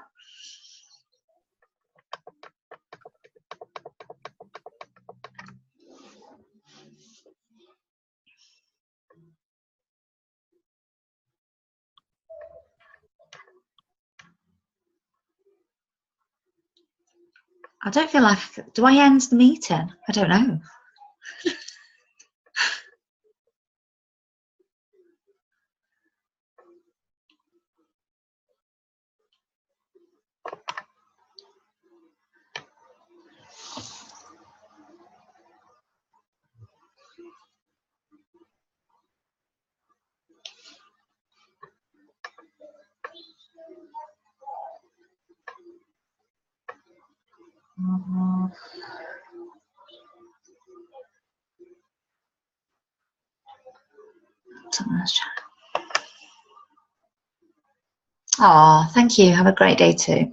I don't feel like, do I end the meeting? I don't know. Oh, thank you. Have a great day too.